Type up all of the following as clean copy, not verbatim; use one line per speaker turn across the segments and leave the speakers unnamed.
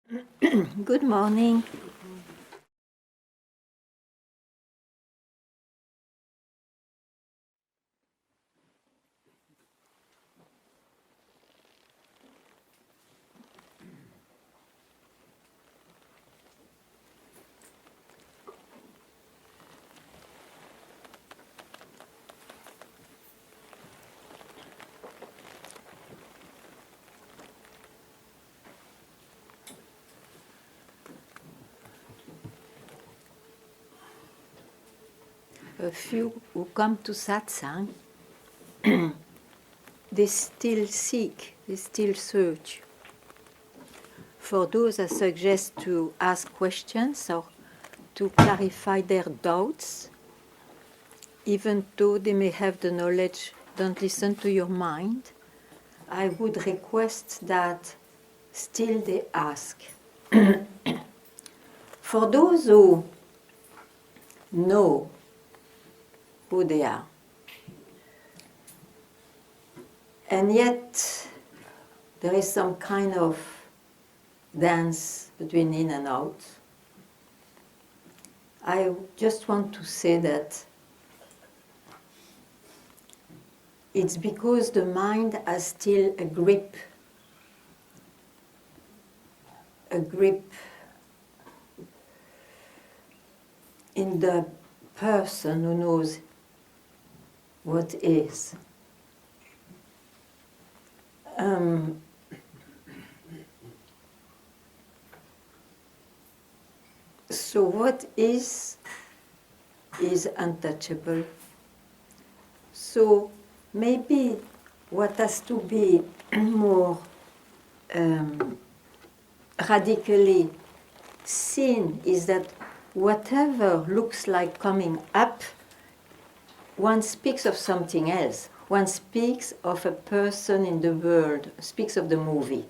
Good morning. A few who come to Satsang, they still seek, they still search. For those, I suggest to ask questions or to clarify their doubts. Even though they may have the knowledge, don't listen to your mind. I would request that still they ask. For those who know who they are, and yet there is some kind of dance between in and out, I just want to say that it's because the mind has still a grip in the person who knows what is. So what is untouchable. So maybe what has to be more radically seen is that whatever looks like coming up, one speaks of something else. One speaks of a person in the world, speaks of the movie.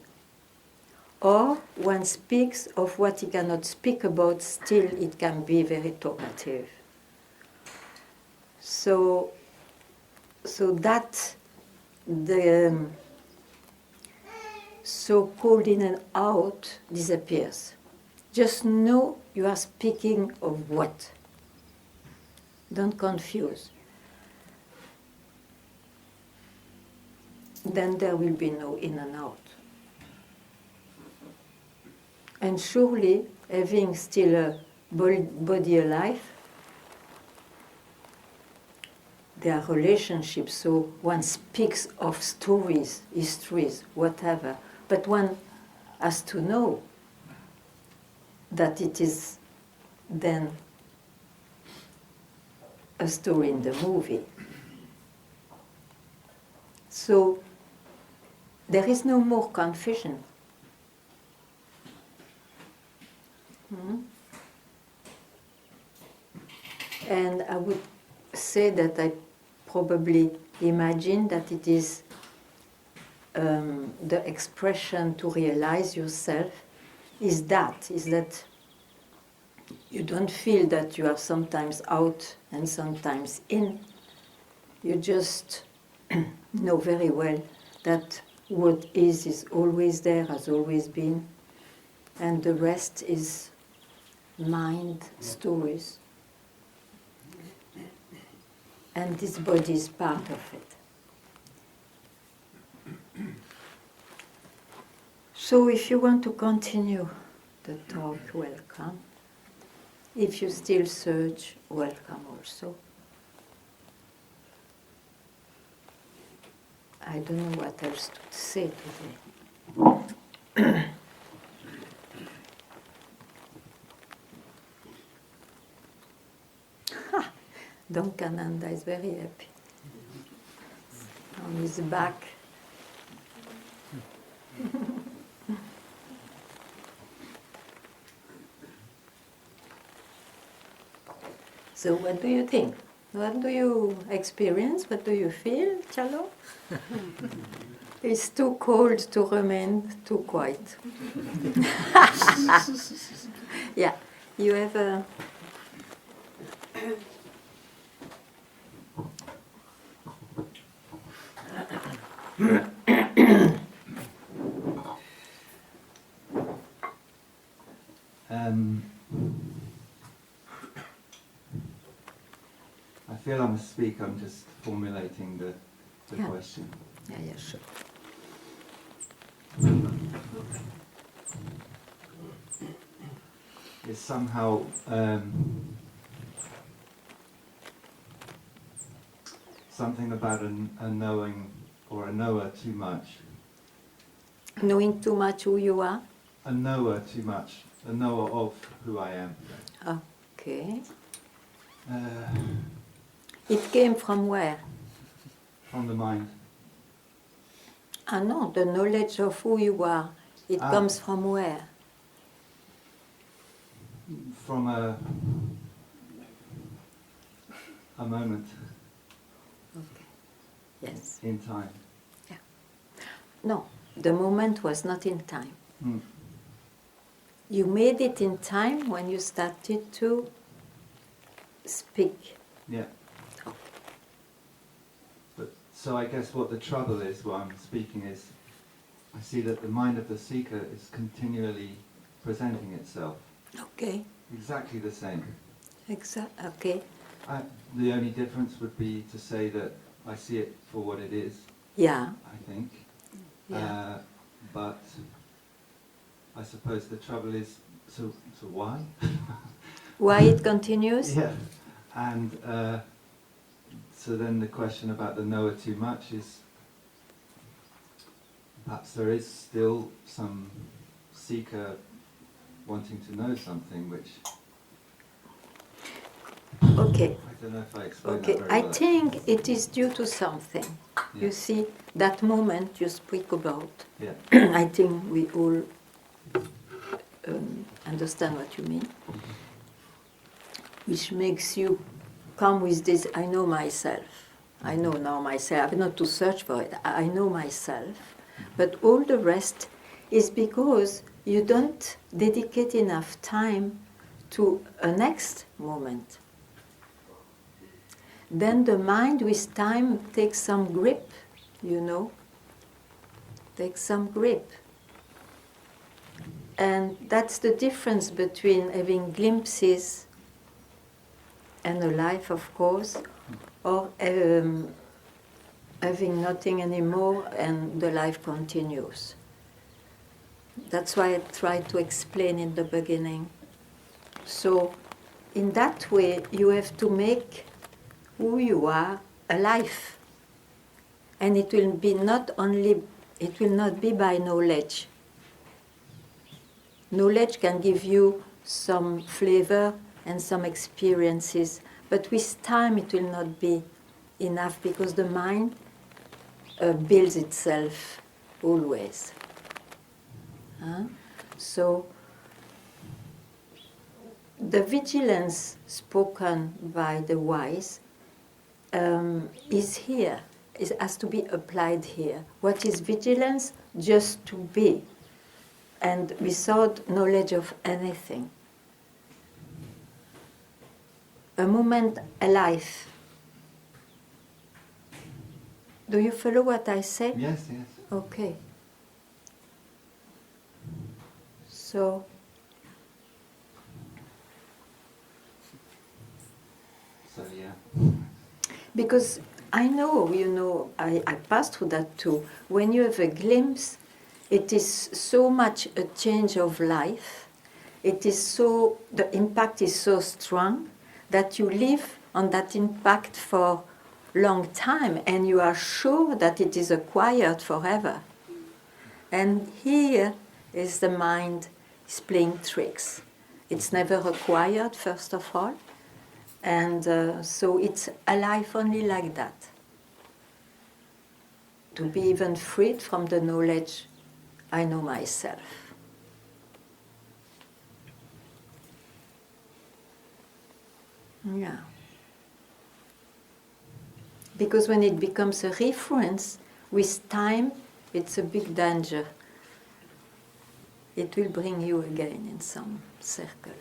Or one speaks of what he cannot speak about, still it can be very talkative. So that the so-called in and out disappears. Just know you are speaking of what. Don't confuse. Then there will be no in and out. And surely, having still a body alive, there are relationships, so one speaks of stories, histories, whatever, but one has to know that it is then a story in the movie. So there is no more confusion. And I would say that I probably imagine that it is the expression to realize yourself is that you don't feel that you are sometimes out and sometimes in. You just know very well that what is always there, has always been, and the rest is mind stories. And this body is part of it. So if you want to continue the talk, welcome. If you still search, welcome also. I don't know what else to say today. Donkananda is very happy. On his back. So what do you think? What do you experience? What do you feel, Chalo? It's too cold to remain too quiet. Yeah, you have a...
I feel I must speak, I'm just formulating the
Yeah.
question.
Yeah, sure.
It's somehow something about a knowing or a knower too much.
Knowing too much who you are?
A knower too much. A knower of who I am.
Okay.
Uh,
It came from where?
from the mind.
Ah no, the knowledge of who you are. It comes from where?
From a moment
Okay. Yes.
in time.
Yeah. No, the moment was not in time.
Mm.
You made it in time when you started to speak.
Yeah.
Okay.
But so I guess what the trouble is while I'm speaking is I see that the mind of the seeker is continually presenting itself.
Okay.
Exactly the same.
Okay.
The only difference would be to say that I see it for what it is.
Yeah.
I think.
Yeah.
But I suppose the trouble is, so why?
Why it continues?
Yeah. And so then the question about the knower too much is perhaps there is still some seeker wanting to know something which...
Okay.
I don't know if I explained
Okay.
that very well.
I think it is due to something.
Yeah.
You see, that moment you speak about.
Yeah.
I think we all understand what you mean. Which makes you come with this, I know myself. I know now myself. I have not to search for it. I know myself. But all the rest is because you don't dedicate enough time to a next moment. Then the mind with time takes some grip, you know. Takes some grip. And that's the difference between having glimpses and a life, of course, or having nothing anymore and the life continues. That's why I tried to explain in the beginning. So, in that way, you have to make who you are alive. And it will be not be by knowledge. Knowledge can give you some flavor and some experiences, but with time it will not be enough because the mind builds itself always. So the vigilance spoken by the wise is here. It has to be applied here. What is vigilance? Just to be, and without knowledge of anything. A moment alive. Do you follow what I say?
Yes, yes.
Okay. So
Yeah.
because I know, you know, I passed through that too. When you have a glimpse, it is so much a change of life. It is so, the impact is so strong that you live on that impact for a long time and you are sure that it is acquired forever. And here is the mind is playing tricks. It's never acquired, first of all. And so it's alive only like that. To be even freed from the knowledge, I know myself. Yeah. Because when it becomes a reference, with time, it's a big danger. It will bring you again in some circle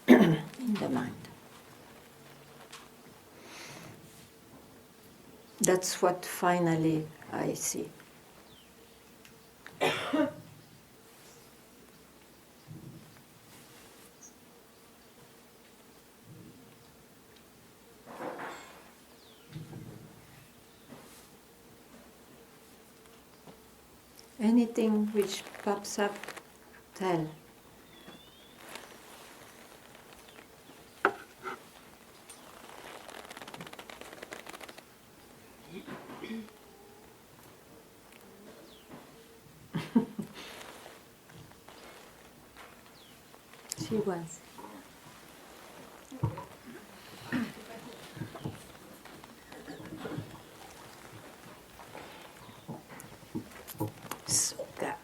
in the mind. That's what finally I see. Anything which pops up, tell. She was. Sukha.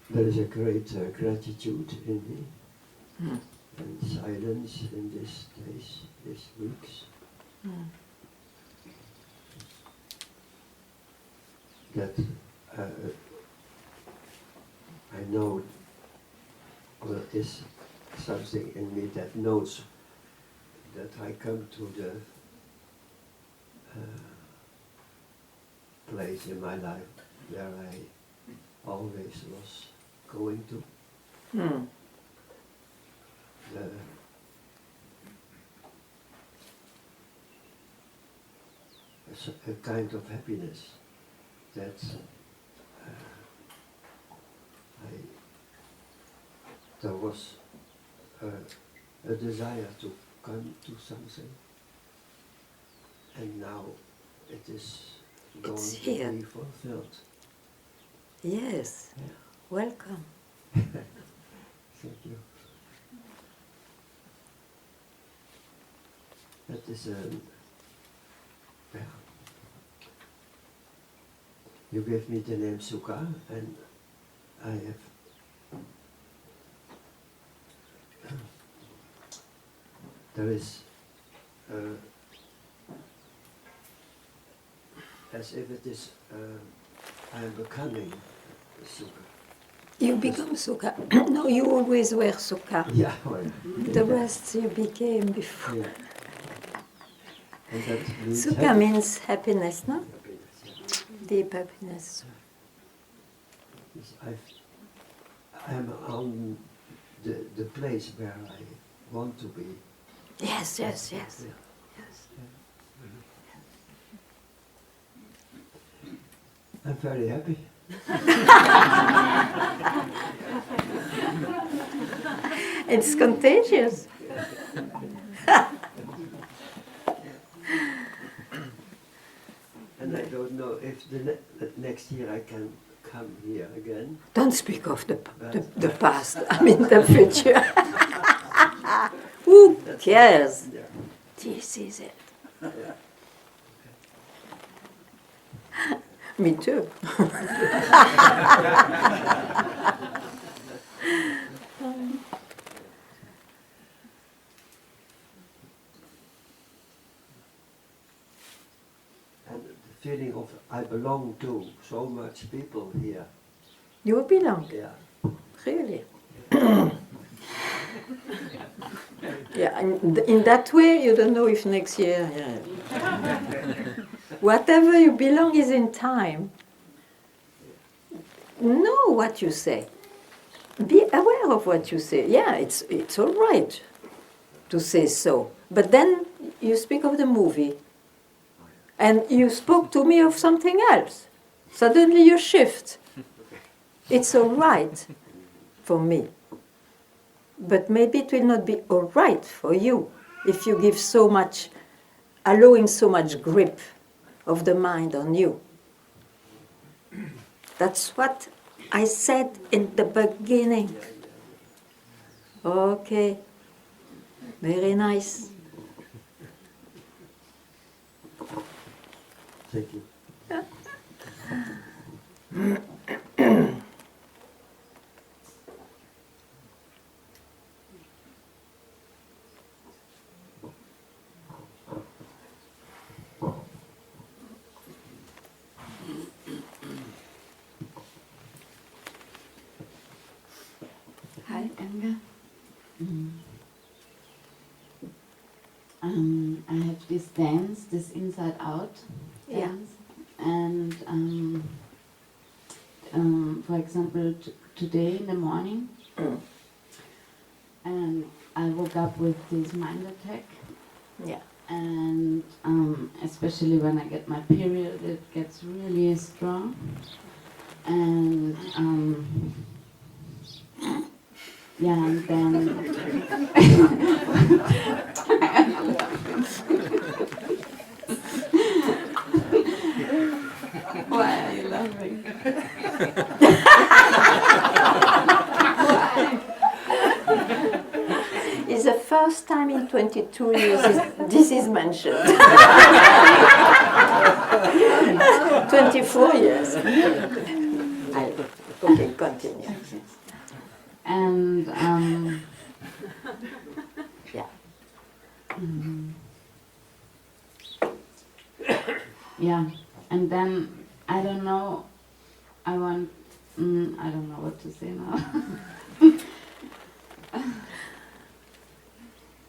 There is a great gratitude in me and silence in these days, these weeks. That I know there is something in me that knows that I come to the place in my life where I always was going to. A kind of happiness that there was a desire to come to something, and now it is going to be fulfilled.
Yes.
Yeah.
Welcome.
Thank you. That is you gave me the name Sukha, and I have there is as if it is I am becoming Sukha.
You become Sukha. No, you always were Sukha.
Yeah, well,
The rest you became before.
yeah. And that means
Sukha means happiness, no?
happiness, yeah.
Deep happiness.
Yes, I am on the place where I want to be.
Yes, yes, yes.
Yeah.
Yes.
I'm very happy.
It's contagious.
And I don't know if the next year I can come here again.
Don't speak of the past, I mean the future. Who cares?
Yeah.
This is it.
Yeah.
Me too.
And the feeling of I belong to so much people here.
You belong,
Yeah.
really. Yeah, and in that way, you don't know if next year. Yeah. Whatever you belong is in time. Know what you say. Be aware of what you say. Yeah, it's all right to say so. But then you speak of the movie. And you spoke to me of something else. Suddenly you shift. It's all right for me. But maybe it will not be all right for you if you give so much, allowing so much grip of the mind on you. That's what I said in the beginning. Okay, very nice.
Thank you.
Hi, Ganga. I have this dance, this inside out
Yeah.
dance, And for example, today in the morning, and I woke up with this mind attack.
Yeah.
And especially when I get my period, it gets really strong. And yeah, and then why are you laughing?
It's the first time in 22 years this is mentioned. 24 years. Okay, continue.
And
Yeah.
Yeah, and then I don't know. I don't know what to say now.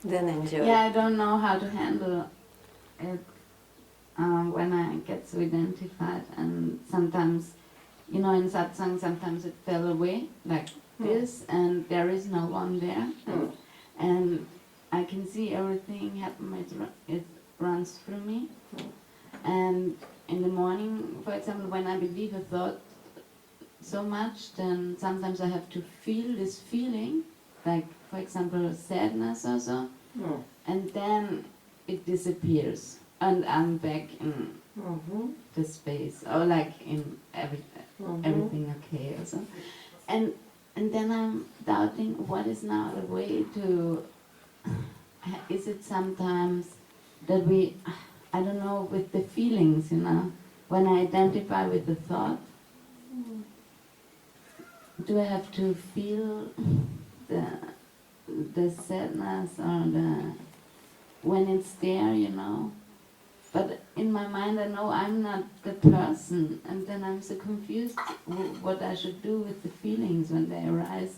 Then enjoy.
Yeah, I don't know how to handle it when I get so identified, and sometimes, in Satsang, sometimes it fell away like this, and there is no one there, and I can see everything happen. It runs through me, and in the morning, for example, when I believe a thought so much, then sometimes I have to feel this feeling, like, for example, sadness or so, and then it disappears, and I'm back in the space, or like in everything okay or so. And then I'm doubting what is now the way to, is it sometimes that I don't know, with the feelings, when I identify with the thought, do I have to feel the sadness or when it's there, But in my mind I know I'm not the person, and then I'm so confused what I should do with the feelings when they arise.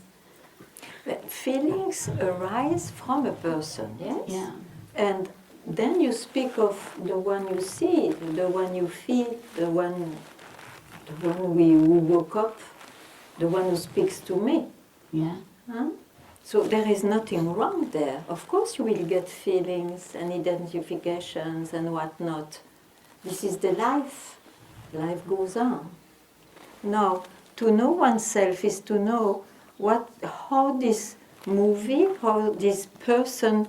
Feelings arise from a person, yes?
Yeah.
And then you speak of the one you see, the one you feel, the one who woke up, the one who speaks to me.
Yeah.
Huh? So there is nothing wrong there. Of course you will get feelings and identifications and whatnot. This is the life. Life goes on. Now, to know oneself is to know how this movie, how this person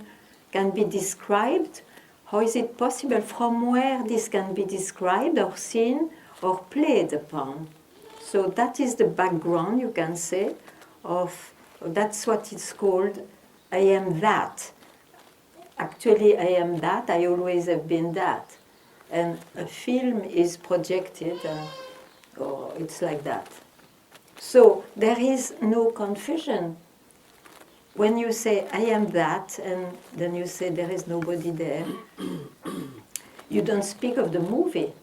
can be described, how is it possible, from where this can be described or seen or played upon. So that is the background, you can say, that's what it's called, I am that. Actually, I am that, I always have been that. And a film is projected, or it's like that. So there is no confusion. When you say, I am that, and then you say there is nobody there, you don't speak of the movie.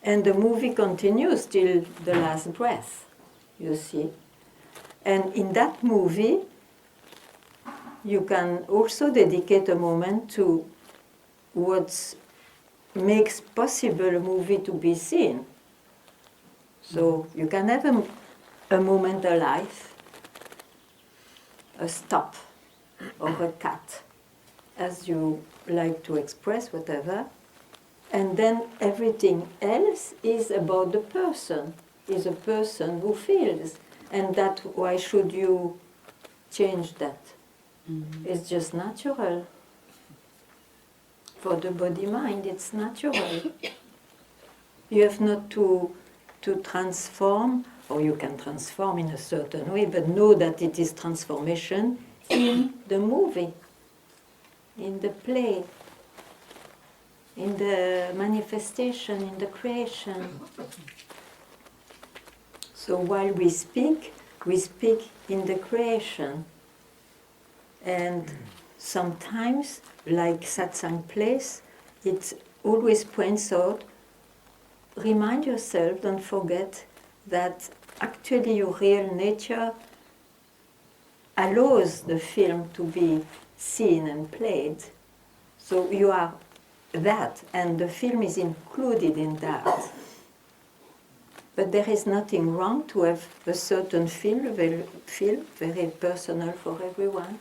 And the movie continues till the last breath, you see. And in that movie, you can also dedicate a moment to what makes possible a movie to be seen. So you can have a moment alive, a stop, or a cut, as you like to express, whatever. And then everything else is about the person, is a person who feels. And that, why should you change that? Mm-hmm. It's just natural. For the body-mind, it's natural. You have not to transform, or you can transform in a certain way, but know that it is transformation in the movie, in the play, in the manifestation, in the creation. So while we speak in the creation. And sometimes, like Satsang place, it always points out, remind yourself, don't forget that actually your real nature allows the film to be seen and played. So you are that, and the film is included in that. But there is nothing wrong to have a certain film very personal for everyone.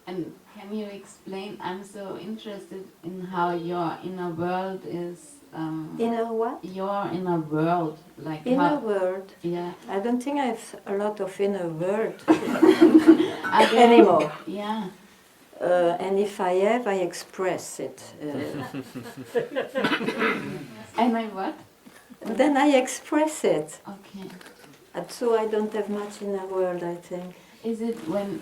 And can you explain? I'm so interested in how your inner world is.
Inner what?
Your inner world, like
Inner
how,
world.
Yeah.
I don't think I have a lot of inner world
I don't-
anymore.
Yeah.
And if I have, I express it.
And I what?
Then I express it.
Okay.
And so I don't have much inner world, I think.
Is it when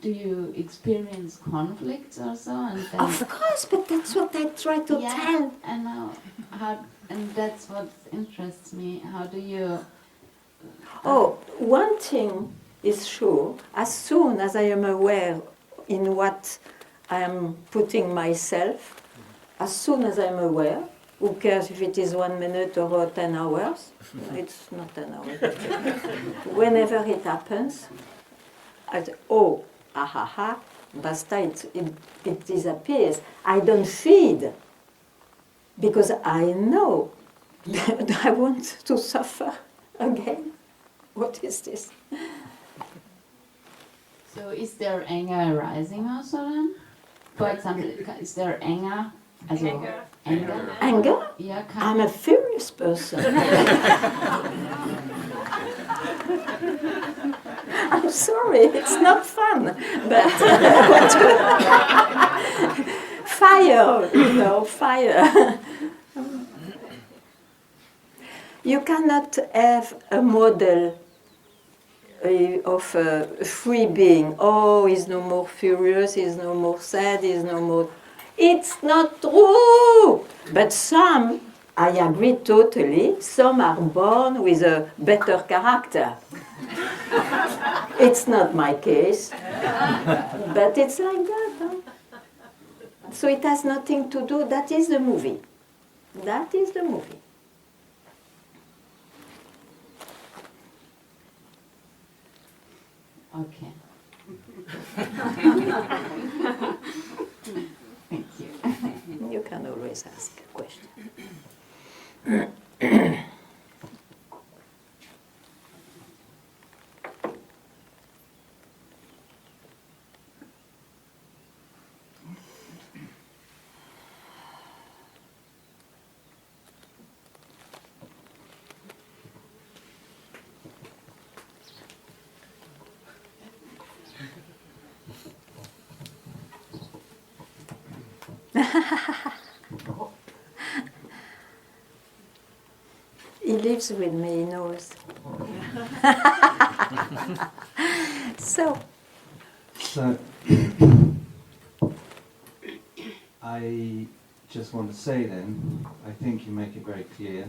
do you experience conflicts or so? And then,
Of course, but that's what I try to
yeah,
tell.
I know. And that's what interests me. How do you?
Oh, one thing is sure, as soon as I am aware in what I am putting myself, as soon as I'm aware, who cares if it is 1 minute or 10 hours? It's not 10 hours. Whenever it happens, basta, it disappears. I don't feed, because I know that I want to suffer again. What is this?
So is there anger arising also then? For example, is there anger? Also, anger?
Anger?
Yeah,
I'm a furious person. I'm sorry, it's not fun, but fire, fire. You cannot have a model of free being. Oh, he's no more furious, he's no more sad, he's no more... It's not true! But some, I agree totally, some are born with a better character. It's not my case, but it's like that. Huh? So it has nothing to do, that is the movie. That is the movie.
Okay. Thank you.
You can always ask a question. He lives with me, he knows. So,
I just want to say then, I think you make it very clear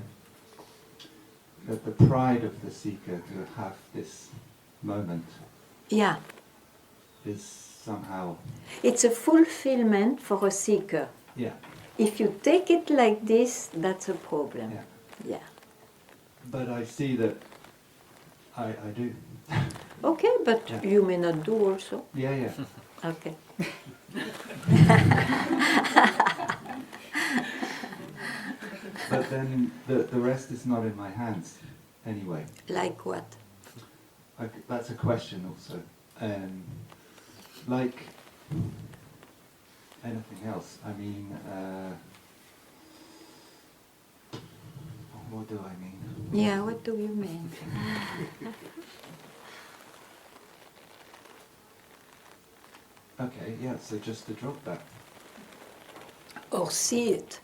that the pride of the seeker to have this moment
yeah,
is somehow,
it's a fulfillment for a seeker.
yeah,
If you take it like this, that's a problem.
yeah.
Yeah.
But I see that I do.
Okay, but
Yeah.
you may not do also.
Yeah, yeah.
Okay.
But then the rest is not in my hands anyway.
Like what?
That's a question also. Like anything else, I mean, what do I mean?
Yeah, what do you mean?
Okay, yeah, so just to drop that.
Or see it.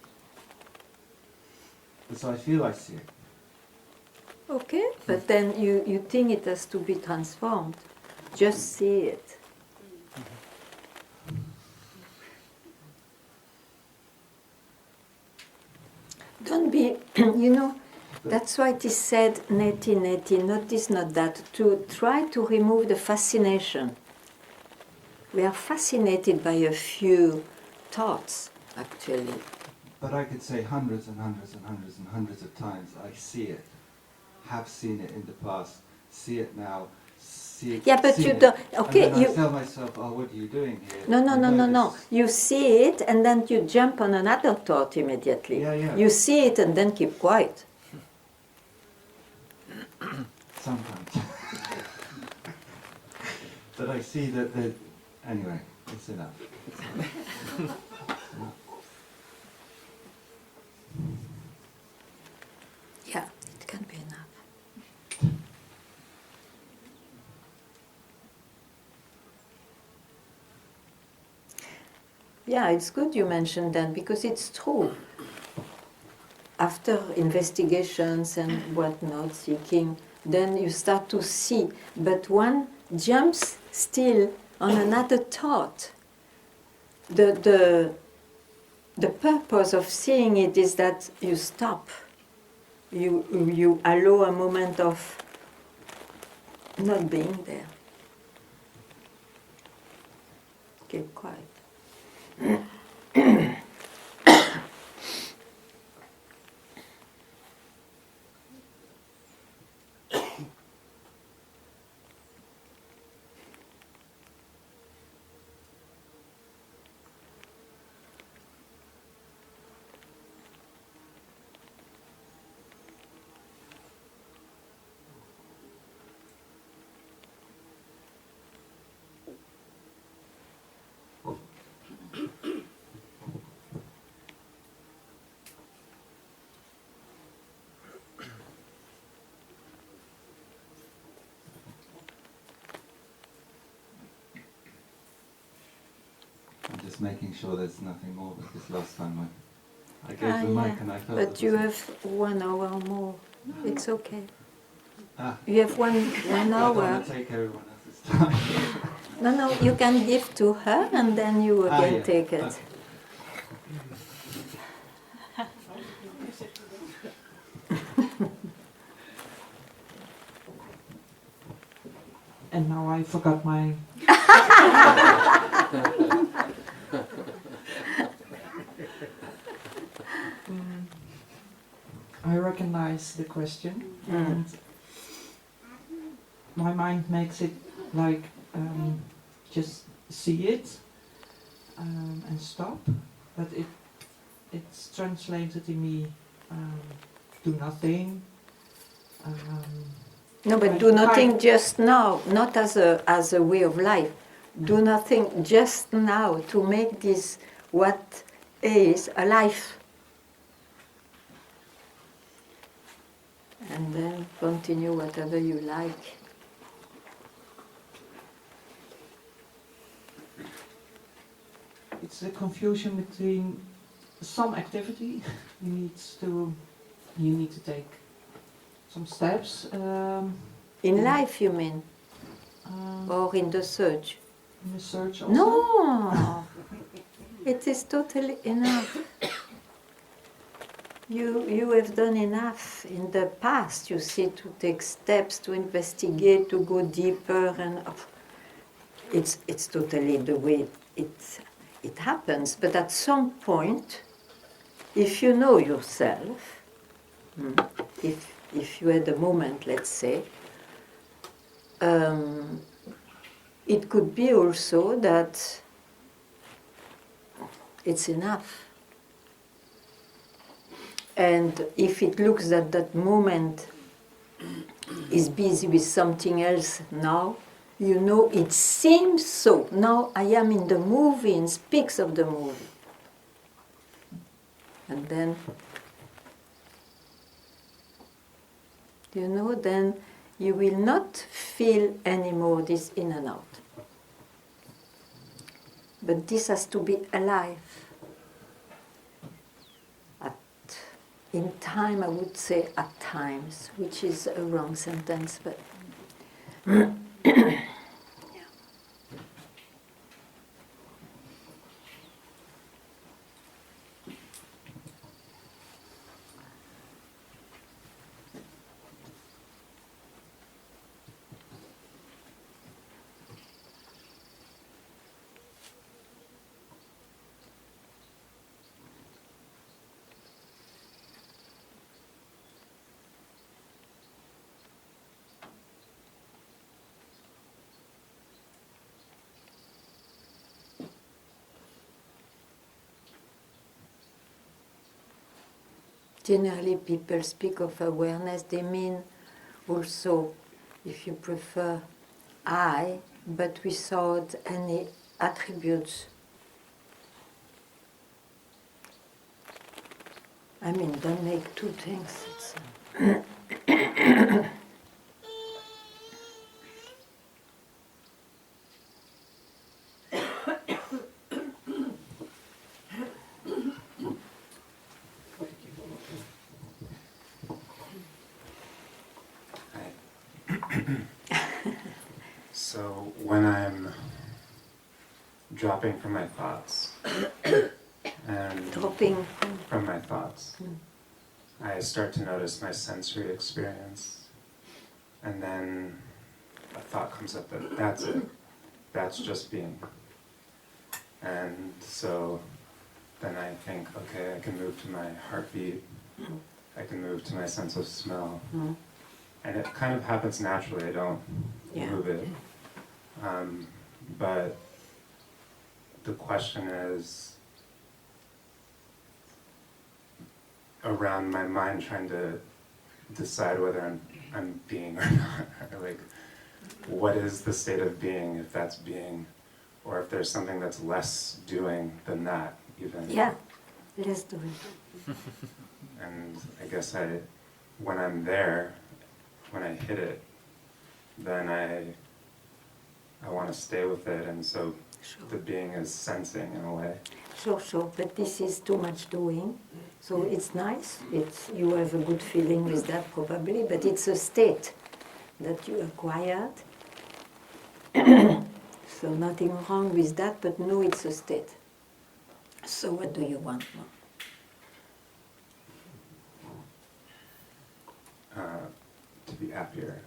So I feel I see it.
Okay, but then you think it has to be transformed. Just see it. Don't be, that's why it is said, neti, neti, not this, not that, to try to remove the fascination. We are fascinated by a few thoughts, actually.
But I could say hundreds and hundreds and hundreds and hundreds of times I see it, have seen it in the past, see it now, see it.
Yeah, but
seen
you
it.
don't. Okay,
And then
you.
I tell myself, oh, what are you doing here?
No, no,
I
no,
know
no, no.
this-
You see it and then you jump on another thought immediately.
Yeah, yeah.
You see it and then keep quiet.
Sometimes. But I see that the... Anyway, it's enough.
Yeah, it can be enough. Yeah, it's good you mentioned that because it's true. After investigations and whatnot, seeking, then you start to see. But one jumps still on another thought. The purpose of seeing it is that you stop. You allow a moment of not being there. Keep quiet.
I'm just making sure there's nothing more because last time I gave the
Yeah.
mic and I felt
But
there
you
was-
have 1 hour more. It's okay.
Ah,
You have one
I don't
hour.
want to take everyone else's time.
No, you can give to her and then you again
yeah.
take it.
Okay.
And now I forgot my... I recognize the question, and my mind makes it like just see it and stop, but it's translated in me do nothing.
No, but do nothing just now, not as a way of life. Do nothing just now to make this what is a life. And then continue whatever you like.
It's a confusion between some activity you need to take some steps
In life, you mean? Or in the search?
in the search also.
No! It is totally enough. You have done enough in the past, you see, to take steps, to investigate, to go deeper, and it's totally the way it happens. But at some point, if you know yourself, if you had a moment, let's say, it could be also that it's enough. And if it looks that that moment is busy with something else now, you know it seems so. Now I am in the movie and speaks of the movie. And then, you know, then you will not feel anymore this in and out. But this has to be alive. In time, I would say at times, which is a wrong sentence, but Generally, people speak of awareness, they mean also, if you prefer, I, but without any attributes. I mean, don't make two things.
So when I'm dropping from my thoughts and
Dropping.
from my thoughts, I start to notice my sensory experience, and then a thought comes up that that's it, that's just being. And so then I think, okay, I can move to my heartbeat, I can move to my sense of smell, and it kind of happens naturally, I don't move it. But the question is around my mind trying to decide whether I'm being or not, or like, what is the state of being, if that's being, or if there's something that's less doing than that, even.
Yeah, less doing.
And I guess when I'm there, when I hit it, then I want to stay with it, and so the being is sensing in a way.
Sure, but this is too much doing. So it's nice, you have a good feeling with that probably, but it's a state that you acquired. So nothing wrong with that, but no, it's a state. So what do you want now?
To be happier.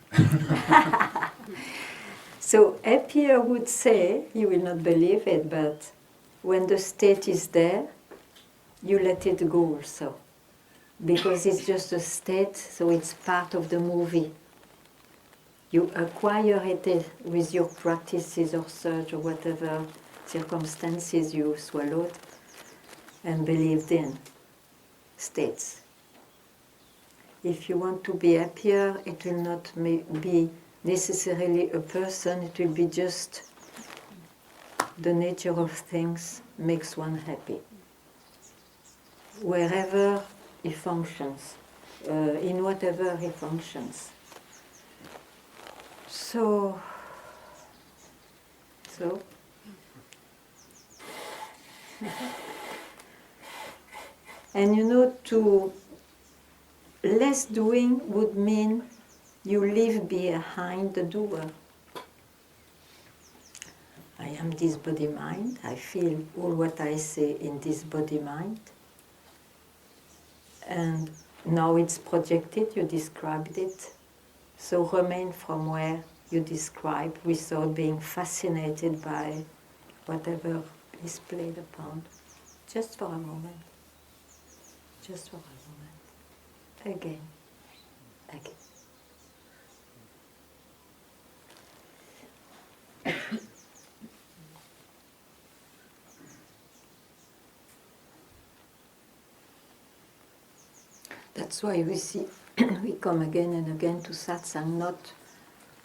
So happier would say, you will not believe it, but when the state is there, you let it go also. Because it's just a state, so it's part of the movie. You acquire it with your practices or search or whatever circumstances you swallowed and believed in states. If you want to be happier, it will not be necessarily a person, it will be just the nature of things makes one happy. Wherever he functions, in whatever he functions. So, and to less doing would mean you leave behind the doer. I am this body-mind, I feel all what I say in this body-mind. And now it's projected, you described it. So remain from where you describe without being fascinated by whatever is played upon. Just for a moment. Just for a moment. Again. That's why we see, we come again and again to Satsang, not,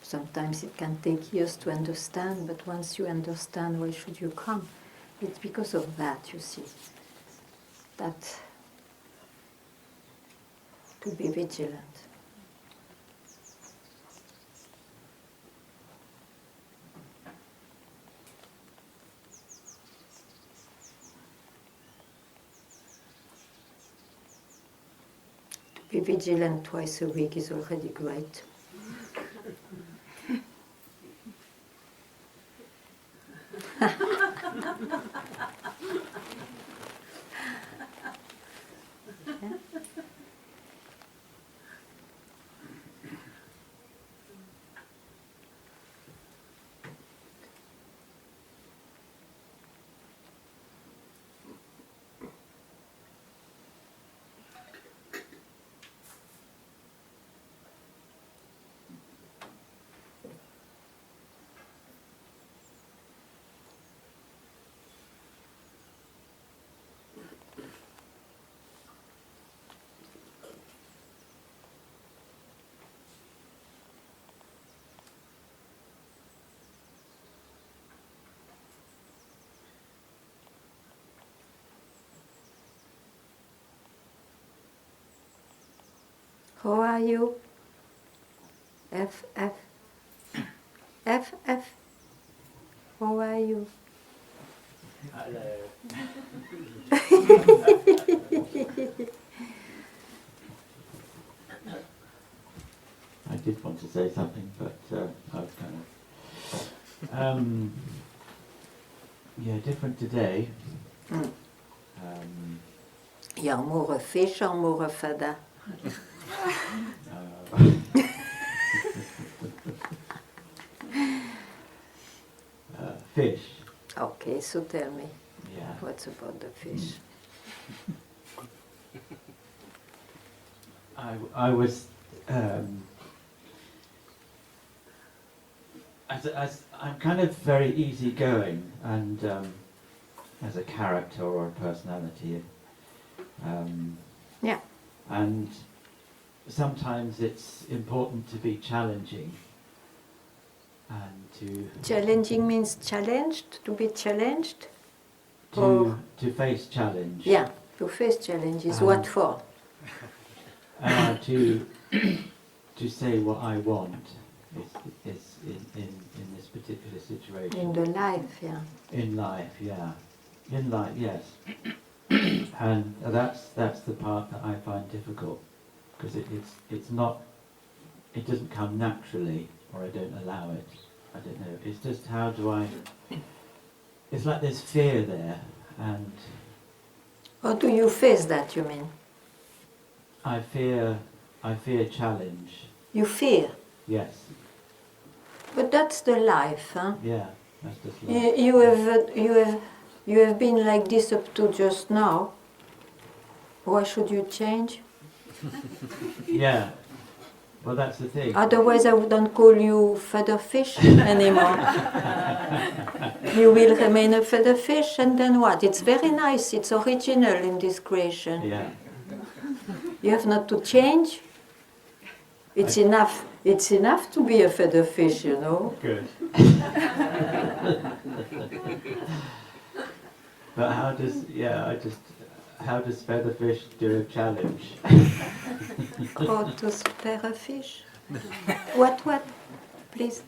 sometimes it can take years to understand, but once you understand, why should you come? It's because of that, you see, that to be vigilant. To be vigilant twice a week is already great. How are you? F. How are you?
I did want to say something, but I was kind of yeah, different today.
Mm. You're more a fish or more a feather?
Fish.
Okay, so tell me,
Yeah.
what's about the fish?
I was as I'm kind of very easygoing and as a character or a personality.
Yeah.
And sometimes it's important to be challenging and to
Challenging means challenged, to be challenged? Or
to face challenge.
yeah, to face challenge is what for?
To say what I want is in this particular situation.
In the life, yeah.
In life, yeah. In life, yes. And that's the part that I find difficult, because it's not, it doesn't come naturally, or I don't allow it. I don't know. It's just how do I, it's like there's fear there, and
How do you face that, you mean?
I fear challenge.
You fear.
Yes.
But that's the life, huh?
Yeah. That's just life.
You have been like this up to just now. Why should you change?
Yeah. Well, that's the thing.
Otherwise I wouldn't call you feather fish anymore. You will remain a feather fish, and then what? It's very nice, it's original in this creation.
Yeah.
You have not to change. It's enough to be a feather fish, you know.
Good. But how does featherfish do a challenge?
How to spare a fish? What? Please.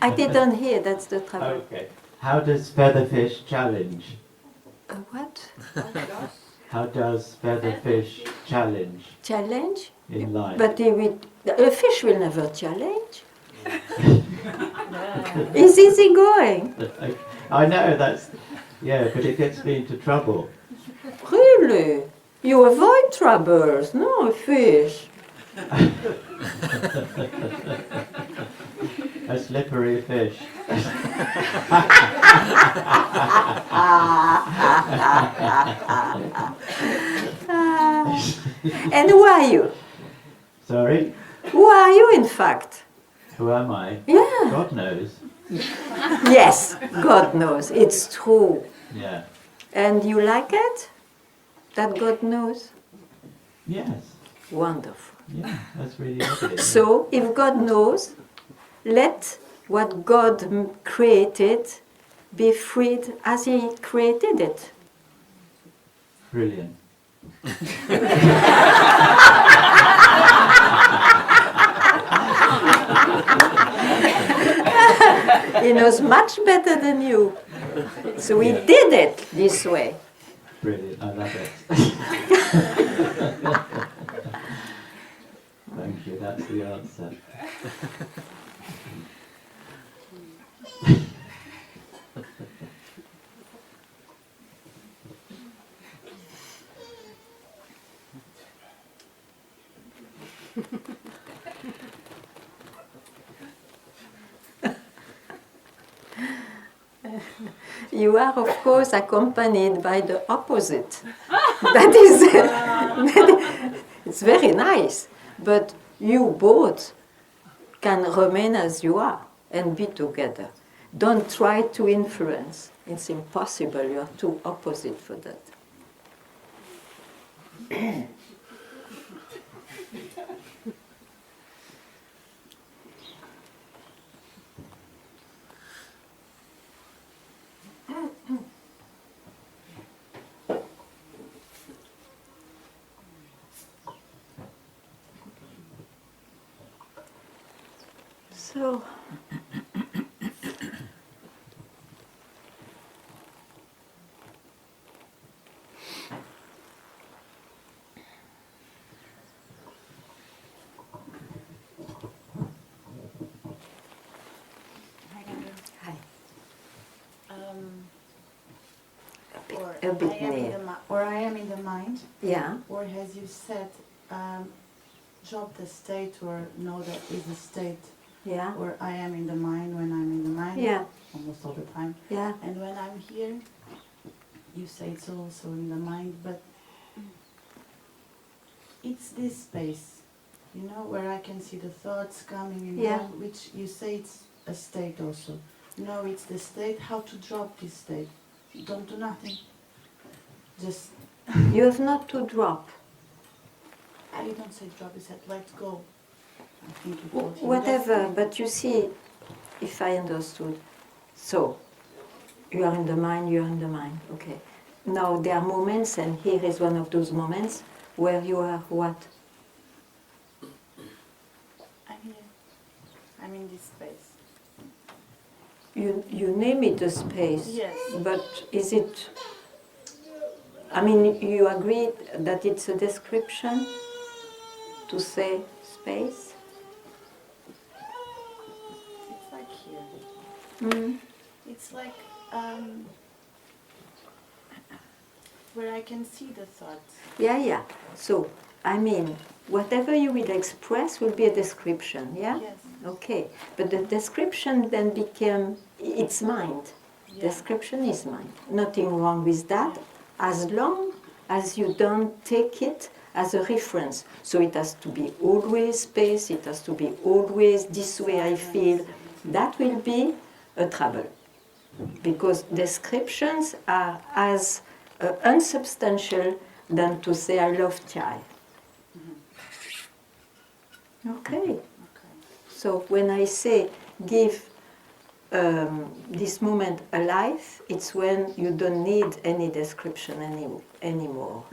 I didn't hear, that's the trouble.
Okay. How does featherfish challenge?
What?
How does featherfish challenge
Challenge?
in life?
But a fish will never challenge. It's easy going.
I know that's, yeah, but it gets me into trouble.
Really? You avoid troubles, no, a fish.
A slippery fish.
And who are you?
Sorry?
Who are you, in fact?
Who am I?
Yeah.
God knows.
Yes, God knows. It's true.
Yeah.
And you like it? That God knows?
Yes.
Wonderful.
Yeah, that's really lovely.
So, if God knows, let what God created be freed as He created it.
Brilliant.
He knows much better than you. So He did it this way.
Brilliant, I love it. Thank you, that's the answer.
You are, of course, accompanied by the opposite. That is, it's very nice. But you both can remain as you are and be together. Don't try to influence. It's impossible. You are too opposite for that. So, hi. A bit near.
I am in the mind,
Yeah,
or as you said, drop the state or know that is a state,
yeah,
or I am in the mind when I'm in the mind,
yeah,
almost all the time.
yeah,
And when I'm here, you say it's also in the mind, but it's this space, you know, where I can see the thoughts coming and
Yeah.
going, which you say it's a state also. No, it's the state, how to drop this state. Don't do nothing. Just,
you have not to drop.
you don't say drop, you said let go. I think you told him.
Whatever, but you see, if I understood. So, you are in the mind, you are in the mind, okay. Now there are moments, and here is one of those moments, where you are what?
I'm here. I'm in this space.
You name it a space.
Yes.
But is it, I mean, you agree that it's a description to say space?
It's like here.
Mm.
It's like where I can see the thoughts.
Yeah, yeah. So, I mean, whatever you will express will be a description, yeah?
Yes.
Okay. But the description then became, it's mind.
Yeah.
Description is mind. Nothing wrong with that, as long as you don't take it as a reference. So it has to be always space, it has to be always this way I feel. That will be a trouble. Because descriptions are as unsubstantial than to say I love chai. Okay.
Okay.
So when I say give this moment a life, it's when you don't need any description anymore.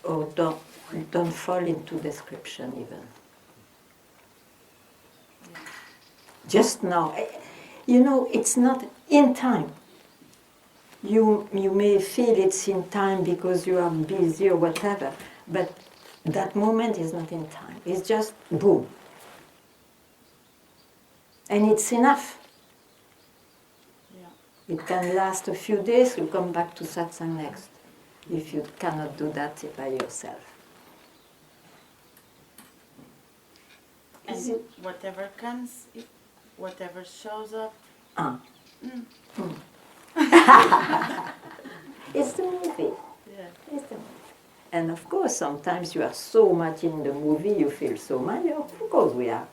Or don't fall into description even. Just now. You know, it's not in time. You may feel it's in time because you are busy or whatever, but that moment is not in time. It's just boom. And it's enough.
Yeah.
It can last a few days, you come back to Satsang next, if you cannot do that by yourself.
And
Is it?
whatever comes, whatever shows up.
Ah.
Mm.
It's the movie.
Yeah.
It's the movie. And of course, sometimes you are so much in the movie, you feel so much. Of course, we are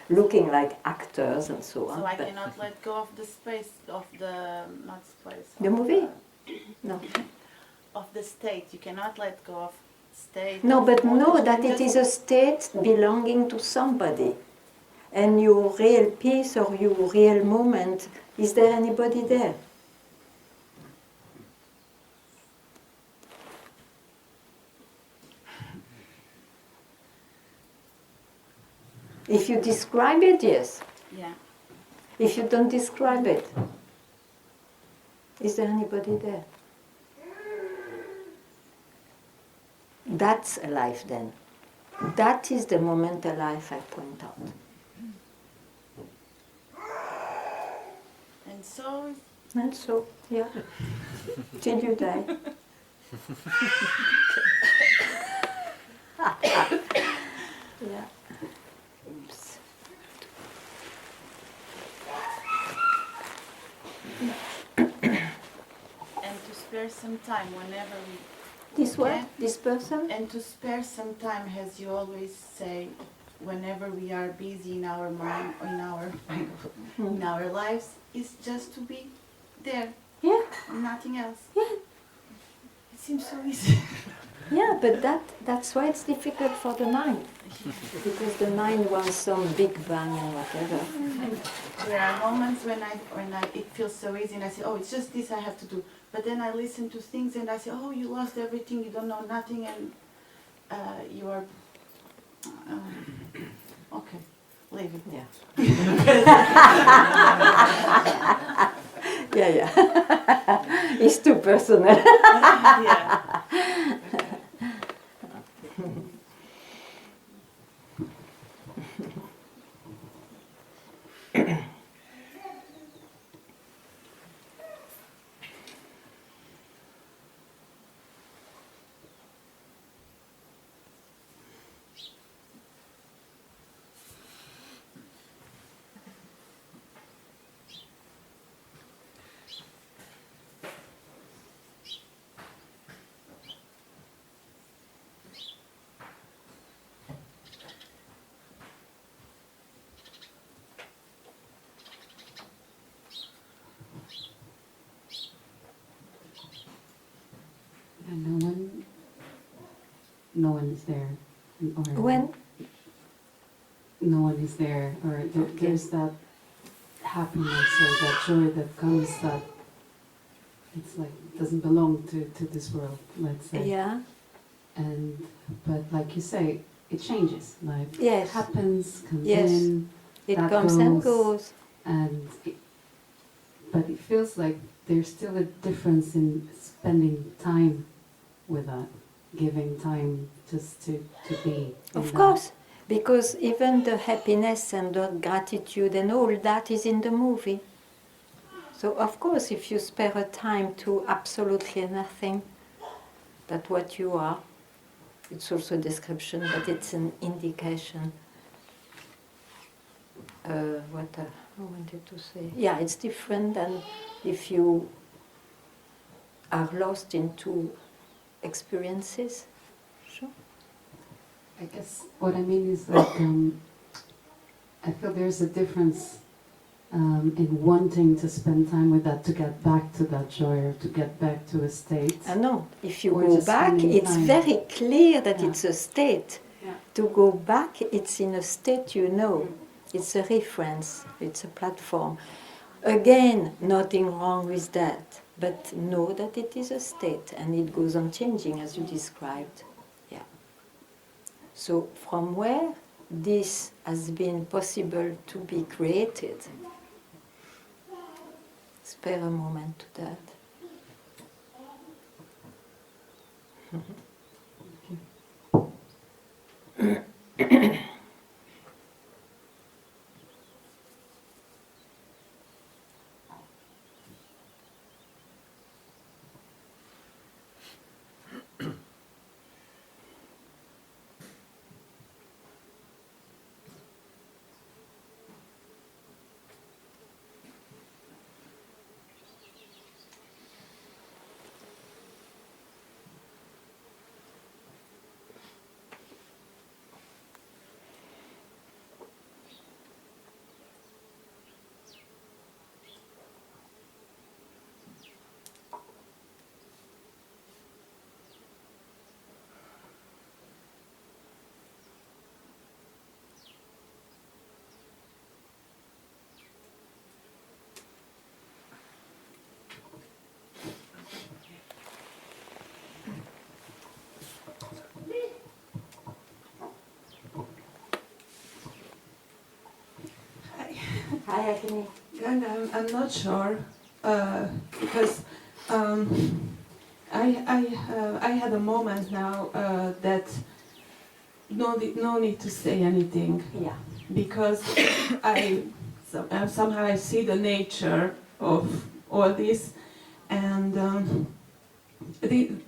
looking like actors and so on.
So I
but
cannot let go of the space of the not space.
The
of
movie? No.
Of the state, you cannot let go of state.
No,
of
but
what
know
you
that
can
it
just-
is a state belonging to somebody. And your real peace or your real moment, is there anybody there? If you describe it, yes.
Yeah.
If you don't describe it, is there anybody there? That's a life then. That is the moment alive I point out.
And so
And so, yeah, till you die. Yeah. Oops.
and to spare some time whenever we
This what?
Okay.
This person?
and to spare some time, as you always say, whenever we are busy in our mind, in our lives, is just to be there,
Yeah,
and nothing else.
yeah.
It seems so easy.
Yeah, but that's why it's difficult for the mind. Because the mind wants some big bang and whatever.
There are moments when it feels so easy, and I say, oh, it's just this I have to do. But then I listen to things and I say, oh, you lost everything, you don't know nothing, and you are okay. Leave it.
Yeah. Yeah. It's too personal.
Yeah.
And no one is there. Or
When?
no one is there, or there's that happiness or that joy that comes that it's like doesn't belong to this world, let's say.
Yeah.
But like you say, it changes. Like
Yes.
it happens, comes
Yes.
in,
It
that
comes and goes.
and but it feels like there's still a difference in spending time with that, giving time just to be.
Of course, because even the happiness and the gratitude and all that is in the movie. So of course, if you spare a time to absolutely nothing, that's what you are. It's also a description, but it's an indication. What I wanted to say. Yeah, it's different than if you are lost into experiences. Sure.
I guess what I mean is like I feel there's a difference in wanting to spend time with that, to get back to that joy or to get back to a state.
I know. If you
Or
go
just
back,
spending
it's
time.
very clear that
Yeah.
it's a state.
Yeah.
To go back, it's in a state you know. It's a reference. It's a platform. Again, nothing wrong with that. But know that it is a state and it goes on changing as you described. Yeah. So from where this has been possible to be created, spare a moment to that. Hi, Agni.
Ganga, I'm not sure because I had a moment now that no need to say anything
Yeah.
because somehow I see the nature of all this, and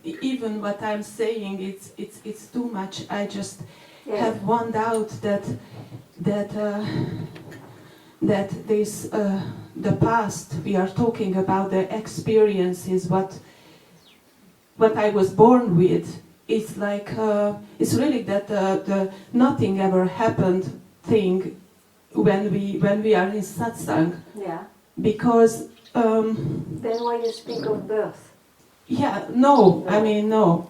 even what I'm saying it's too much. I just have one doubt that this the past we are talking about, the experiences, what I was born with. It's like it's really that the nothing ever happened thing when we are in satsang,
Yeah.
because
Then why you speak of birth?
yeah, no, I mean no.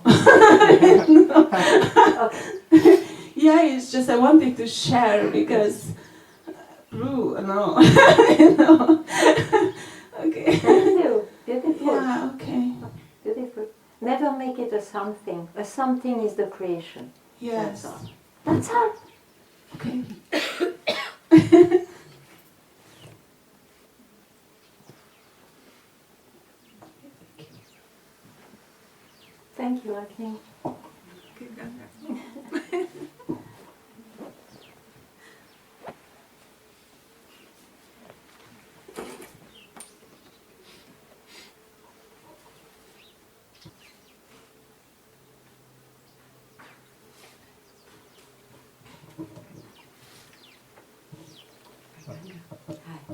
No. Yeah, it's just I wanted to share because no. No. Okay.
Thank you. Beautiful.
Yeah, okay.
Beautiful. Never make it a something. A something is the creation.
Yes.
That's all. That's all.
Okay.
Thank you, I think.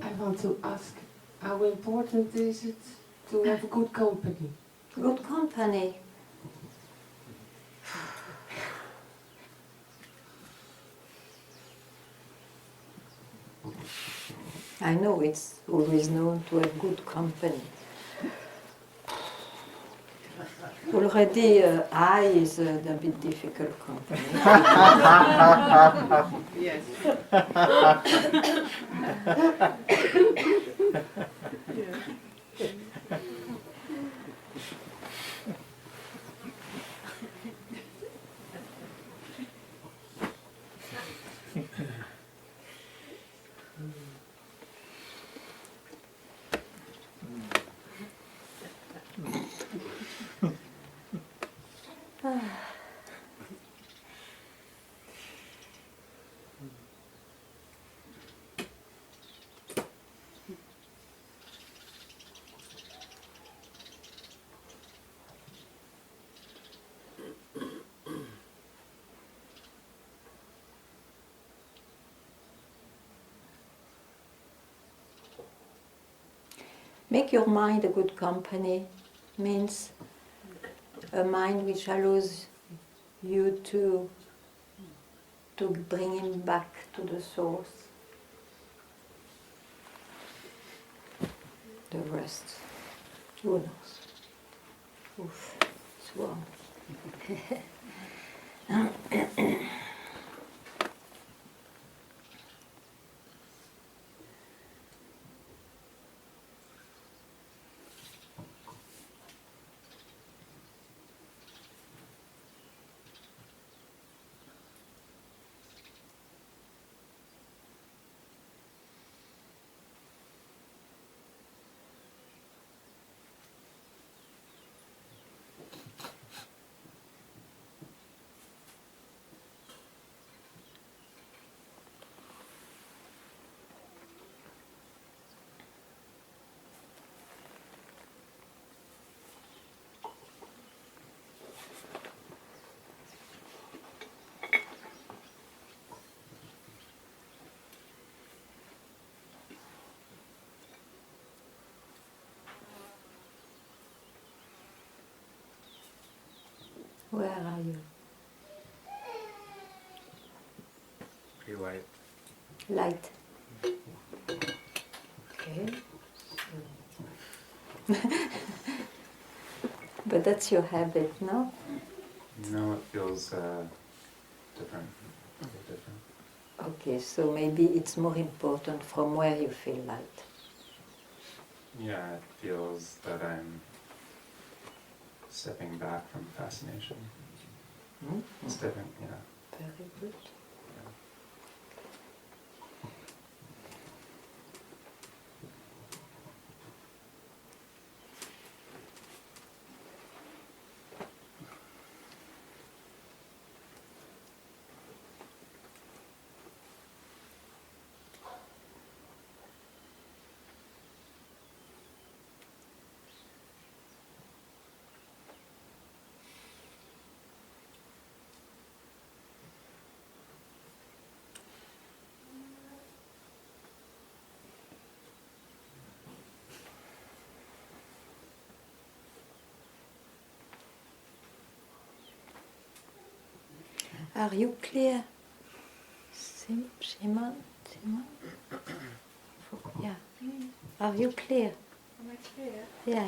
I want to ask, how important is it to have good company?
Good company. I know it's always known to have good company. Already I is a bit difficult company.
Yes.
Make your mind a good company means a mind which allows you to bring him back to the source. The rest, who knows? Oof, it's warm. Where are you?
Pretty light.
Light. Okay. But that's your habit, no?
No, it feels different. A bit different.
Okay, so maybe it's more important from where you feel light.
Yeah, it feels that I'm stepping back from fascination. Stepping, yeah.
Very good. Are you clear? Shema? Yeah. Are you clear?
Am I clear?
Yeah.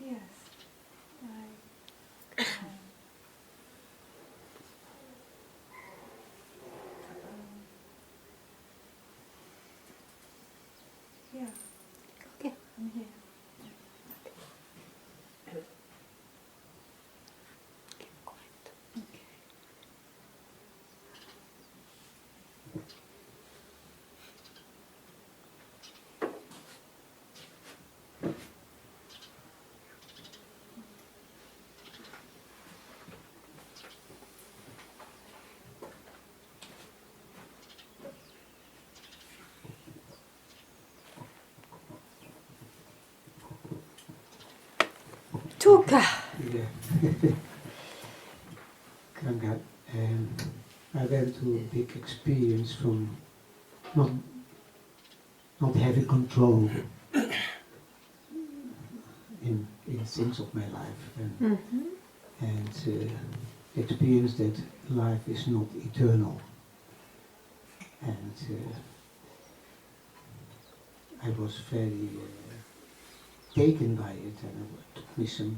Yes.
Tuka.
Yeah. Ganga, I went through a big experience from not having control in things of my life, and experience that life is not eternal, and I was very taken by it, and it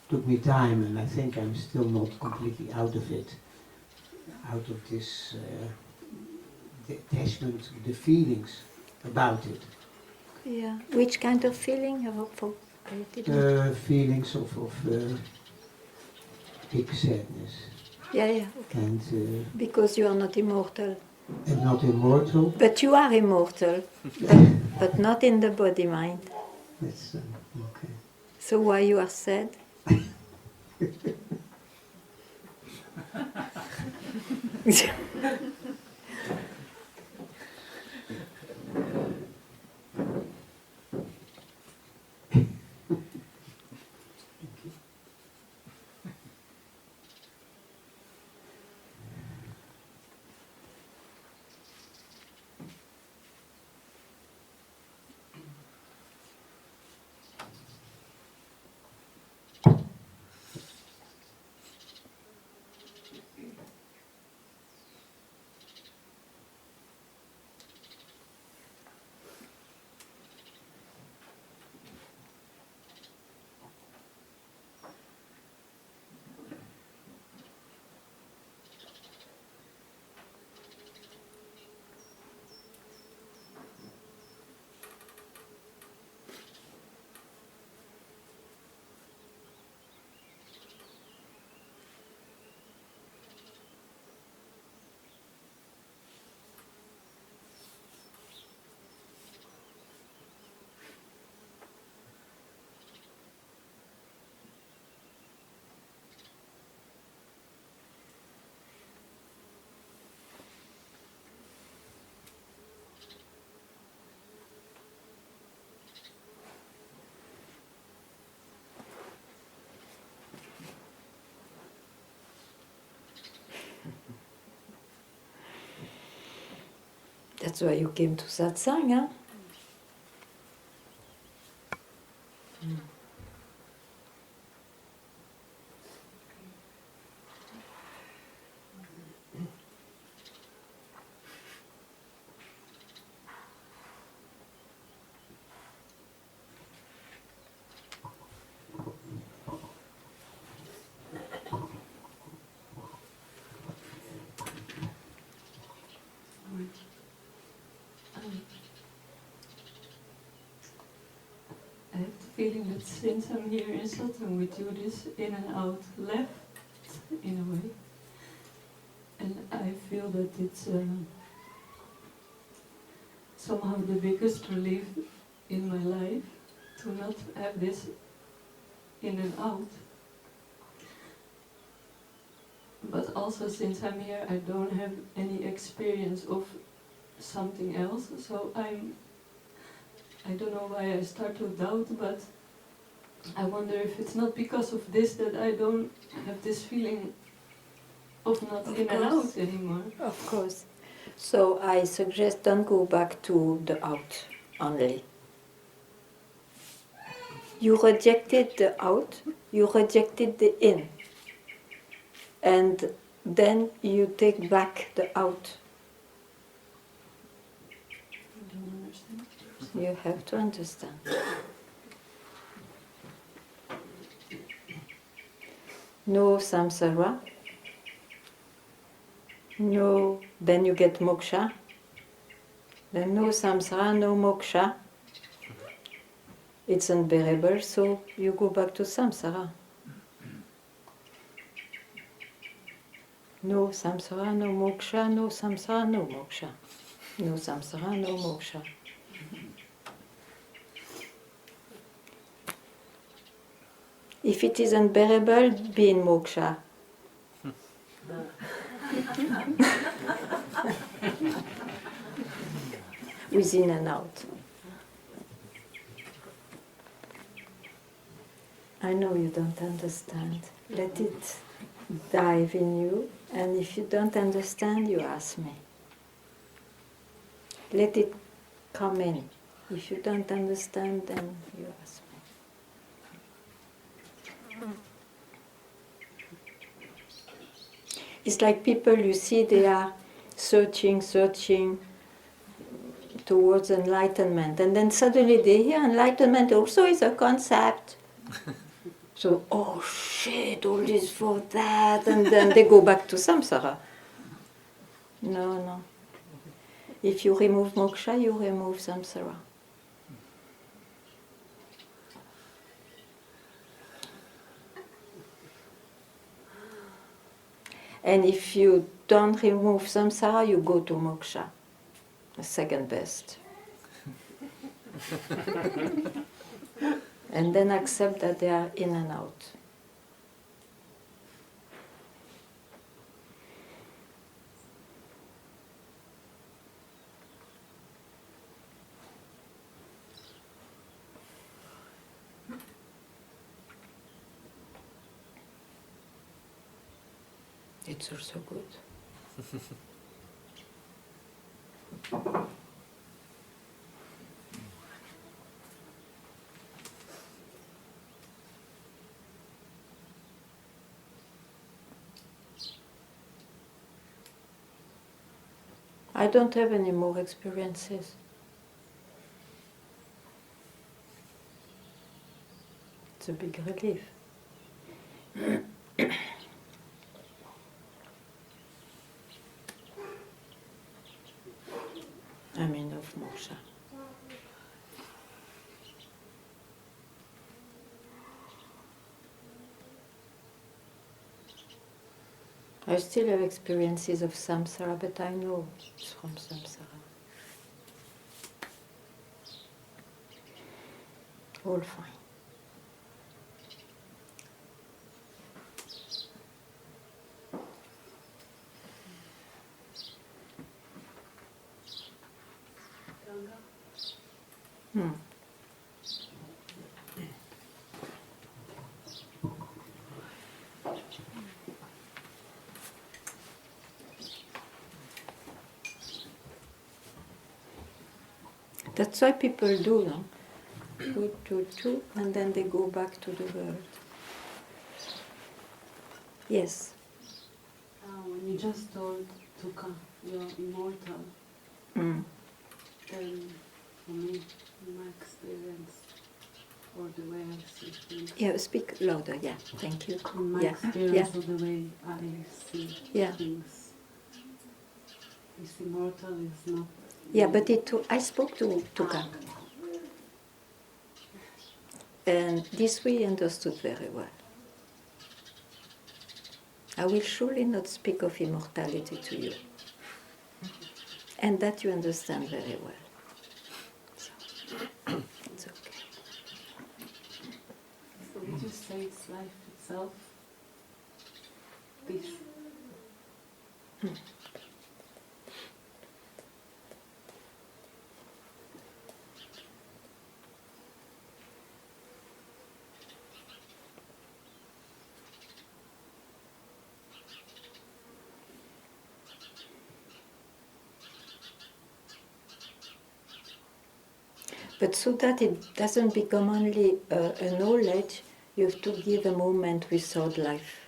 took me time, and I think I'm still not completely out of it, out of this attachment, the feelings about it.
Yeah. Which kind of feeling? I didn't-
Feelings of big sadness,
yeah. Okay.
and
Because you are not immortal.
I'm not immortal.
But you are immortal, but not in the body mind.
That's okay.
So why you are sad? That's why you came to Satsang, huh?
I have the feeling that since I'm here in Satsang, we do this in and out left, in a way. And I feel that it's somehow the biggest relief in my life to not have this in and out. But also since I'm here, I don't have any experience of something else, so I don't know why I start to doubt, but I wonder if it's not because of this that I don't have this feeling of not in and out anymore.
Of course. So I suggest don't go back to the out only. You rejected the out, you rejected the in. And then you take back the out.
I don't understand.
You have to understand. No samsara. No, then you get moksha. Then no samsara, no moksha. It's unbearable, so you go back to samsara. No samsara, no moksha, no samsara, no moksha. No samsara, no moksha. If it is unbearable, be in moksha. Within and out. I know you don't understand. Let it dive in you, and if you don't understand, you ask me. Let it come in. If you don't understand, then you ask me. It's like people you see, they are searching towards enlightenment, and then suddenly they hear enlightenment also is a concept. So, oh shit, all this for that, and then they go back to samsara. No. If you remove moksha, you remove samsara. And if you don't remove samsara, you go to moksha, the second best. And then accept that they are in and out. It's also good. I don't have any more experiences. It's a big relief. I'm enough moksha. I still have experiences of samsara, but I know it's from samsara. All fine. Hmm. That's why people do, no? Do, and then they go back to the world. Yes.
When you just told Tuka you're immortal,
Mm.
then for me, in my experience, or the way I see things,
Yeah, speak louder, yeah, thank you.
in my
Yeah,
experience
yeah.
of the way I see
Yeah.
things, this immortal is not.
Yeah, but I spoke to Tuka. And this we understood very well. I will surely not speak of immortality to you. And that you understand very well. So, it's okay.
So would you say it's life itself? This.
But so that it doesn't become only a knowledge, you have to give a moment without life.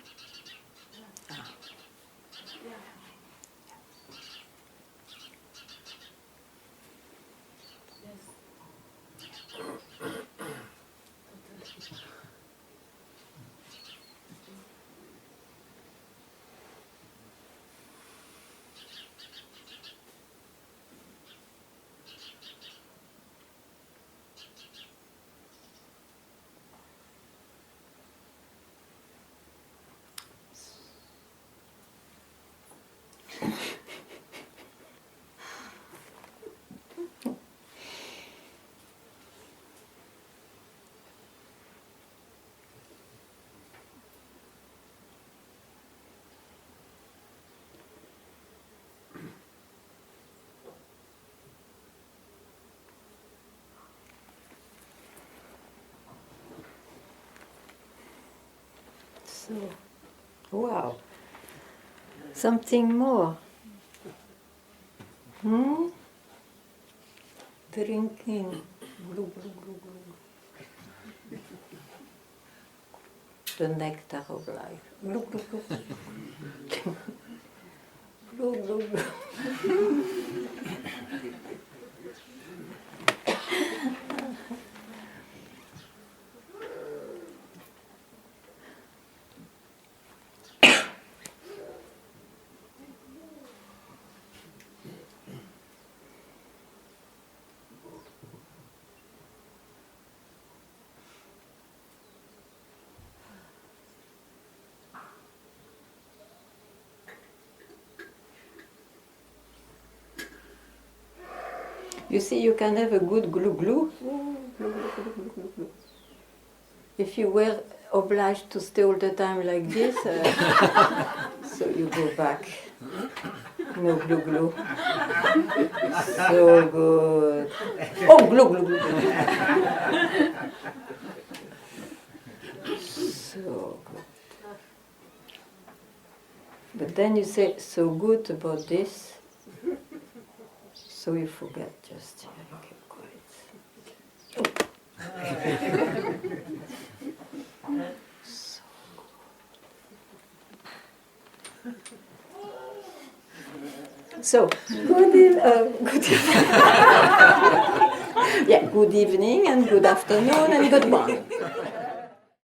So, wow. Something more. Drinking. Glug, glug, glug, glug. The nectar of life. Glug, glug, glug. Glug, glug, glug. You see, you can have a good glue. If you were obliged to stay all the time like this, so you go back. No glue. So good. Oh, glue. So good. But then you say, so good about this, so you forget just, you keep quiet. So good. So, good evening and good afternoon and good morning.